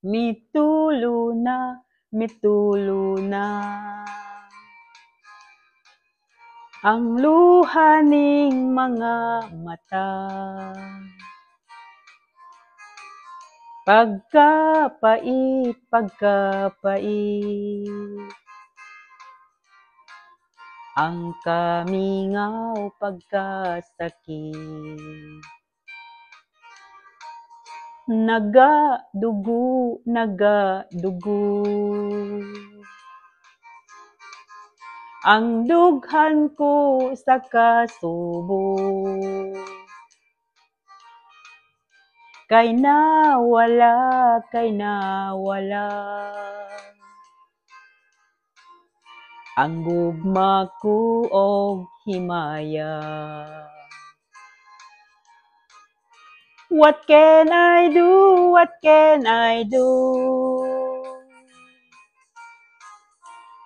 Mitulo na ang luha ning mga mata. Pagkapait, ang kamingaw pagkasakit. Nagadugo, ang dughan ko sa kasubo. Kay nawala, ang gugma ko og himaya. What can I do? What can I do?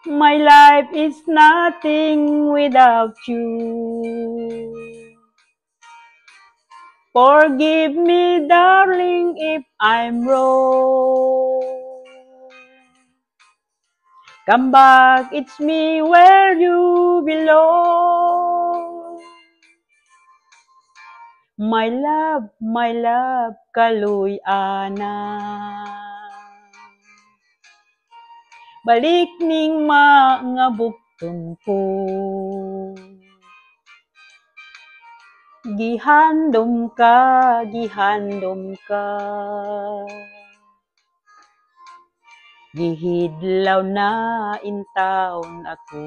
My life is nothing without you. Forgive me, darling, if I'm wrong. Come back, it's me where you belong. My love, kaluy ana. Balik ning mga bukton ko. Gihandom ka. Gihidlaw na intawon ako.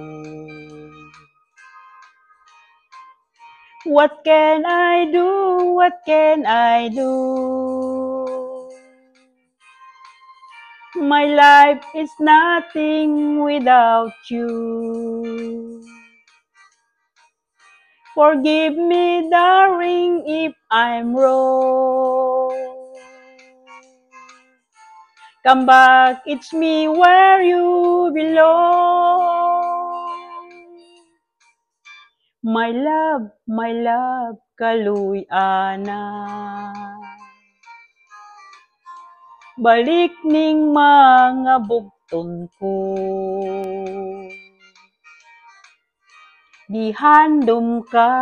What can I do? What can I do? My life is nothing without you. Forgive me, darling, if I'm wrong. Come back, it's me where you belong. My love, kaluy ana. Balik ning mga bugton ko. Gihandom ka.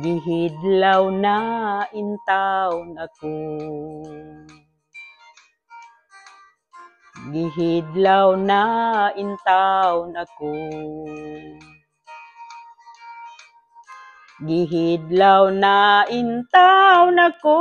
Gihidlaw na intawon ako. Gihidlaw na intawon ako. Gihidlaw na intawon ako.